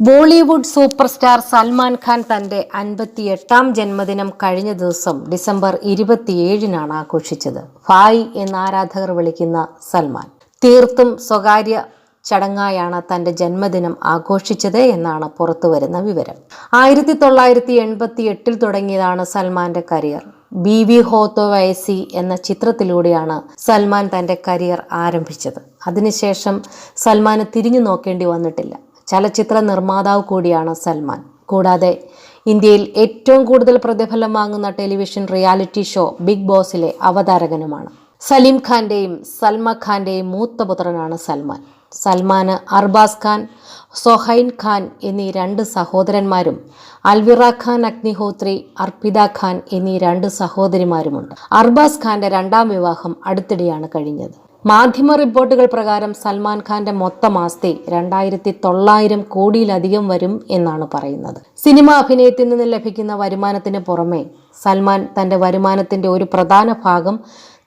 Bollywood super star Salman Khan തന്റെ 58ാം ജന്മദിനം കഴിഞ്ഞ ദിവസം ഡിസംബർ 27-നാണ് ആഘോഷിച്ചത്. ഫായ് എന്ന് ആരാധകർ വിളിക്കുന്ന സൽമാൻ തീർത്തും സ്വകാര്യ ചടങ്ങായാണ് തന്റെ ജന്മദിനം ആഘോഷിച്ചത് എന്നാണ് പുറത്തുവരുന്ന വിവരം. 1988 തുടങ്ങിയതാണ് സൽമാന്റെ കരിയർ. ബീവി ഹോ തോ വൈസി എന്ന ചിത്രത്തിലൂടെയാണ് സൽമാൻ തന്റെ കരിയർ ആരംഭിച്ചത്. അതിനുശേഷം സൽമാന് തിരിഞ്ഞു നോക്കേണ്ടി വന്നിട്ടില്ല. ചലച്ചിത്ര നിർമ്മാതാവ് കൂടിയാണ് സൽമാൻ. കൂടാതെ ഇന്ത്യയിൽ ഏറ്റവും കൂടുതൽ പ്രതിഫലം വാങ്ങുന്ന ടെലിവിഷൻ റിയാലിറ്റി ഷോ ബിഗ് ബോസിലെ അവതാരകനുമാണ്. സലീം ഖാന്റെയും സൽമ ഖാന്റെയും മൂത്ത പുത്രനാണ് സൽമാൻ. സൽമാന് അർബാസ് ഖാൻ, സൊഹൈൻ ഖാൻ എന്നീ 2 സഹോദരന്മാരും അൽവിറ ഖാൻ അഗ്നിഹോത്രി, അർപ്പിത ഖാൻ എന്നീ 2 സഹോദരിമാരുമുണ്ട്. അർബാസ് ഖാന്റെ 2ാം വിവാഹം അടുത്തിടെയാണ് കഴിഞ്ഞത്. മാധ്യമ റിപ്പോർട്ടുകൾ പ്രകാരം സൽമാൻ ഖാന്റെ മൊത്തം ആസ്തി 2900 കോടിയിലധികം വരും എന്നാണ് പറയുന്നത്. സിനിമ അഭിനയത്തിൽ നിന്ന് ലഭിക്കുന്ന വരുമാനത്തിന് പുറമെ സൽമാൻ തന്റെ വരുമാനത്തിന്റെ ഒരു പ്രധാന ഭാഗം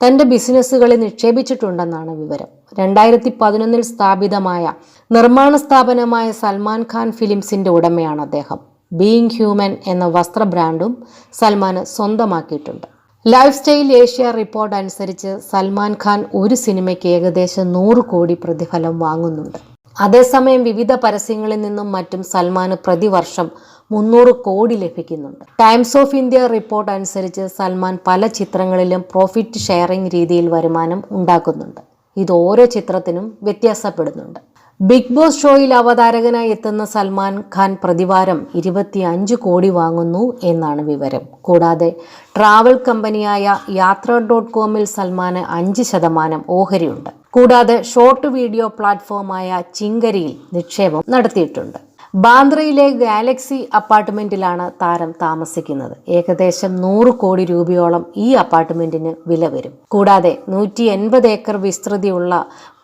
തന്റെ ബിസിനസ്സുകളിൽ നിക്ഷേപിച്ചിട്ടുണ്ടെന്നാണ് വിവരം. 2011 സ്ഥാപിതമായ നിർമ്മാണ സ്ഥാപനമായ സൽമാൻ ഖാൻ ഫിലിംസിന്റെ ഉടമയാണ് അദ്ദേഹം. ബീയിങ് ഹ്യൂമൻ എന്ന വസ്ത്ര ബ്രാൻഡും സൽമാന് സ്വന്തമാക്കിയിട്ടുണ്ട്. ലൈഫ് സ്റ്റൈൽ ഏഷ്യ റിപ്പോർട്ട് അനുസരിച്ച് സൽമാൻ ഖാൻ ഒരു സിനിമയ്ക്ക് ഏകദേശം 100 കോടി പ്രതിഫലം വാങ്ങുന്നുണ്ട്. അതേസമയം വിവിധ പരസ്യങ്ങളിൽ നിന്നും മറ്റും സൽമാന് പ്രതിവർഷം 300 കോടി ലഭിക്കുന്നുണ്ട്. ടൈംസ് ഓഫ് ഇന്ത്യ റിപ്പോർട്ട് അനുസരിച്ച് സൽമാൻ പല ചിത്രങ്ങളിലും പ്രോഫിറ്റ് ഷെയറിംഗ് രീതിയിൽ വരുമാനം ഉണ്ടാക്കുന്നുണ്ട്. ഇത് ഓരോ ചിത്രത്തിനും വ്യത്യാസപ്പെടുന്നുണ്ട്. ബിഗ് ബോസ് ഷോയിൽ അവതാരകനായി എത്തുന്ന സൽമാൻ ഖാൻ പ്രതിവാരം 25 കോടി വാങ്ങുന്നു എന്നാണ് വിവരം. കൂടാതെ ട്രാവൽ കമ്പനിയായ യാത്ര.com-ൽ സൽമാന് 5% ഓഹരിയുണ്ട്. കൂടാതെ ഷോർട്ട് വീഡിയോ പ്ലാറ്റ്ഫോമായ ചിങ്കരിയിൽ നിക്ഷേപം നടത്തിയിട്ടുണ്ട്. ബാന്ദ്രയിലെ ഗാലക്സി അപ്പാർട്ട്മെന്റിലാണ് താരം താമസിക്കുന്നത്. ഏകദേശം 100 കോടി രൂപയോളം ഈ അപ്പാർട്ട്മെന്റിന് വില വരും. കൂടാതെ 180 ഏക്കർ വിസ്തൃതിയുള്ള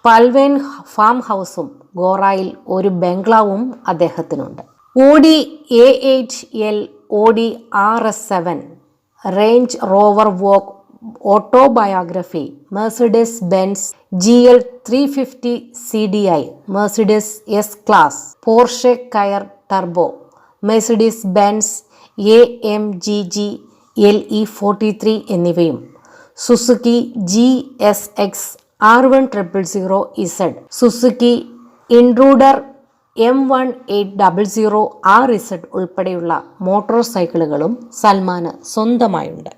പൽവേൻ ഫാം ഹൗസും ഗോറയിൽ ഒരു ബംഗ്ലാവും അദ്ദേഹത്തിനുണ്ട്. Audi A8L, Audi RS7, Range Rover Vogue Autobiography, Mercedes Benz GL 350 CDI, Mercedes S class, Porsche Cayenne Turbo, Mercedes Benz AMG LE 43 എന്നിവയും Suzuki GSX R1000Z, Suzuki Intruder M1800 RZ ഉൾപ്പെടെയുള്ള motor സൈക്കിളുകളും സൽമാന് സ്വന്തമായുണ്ട്.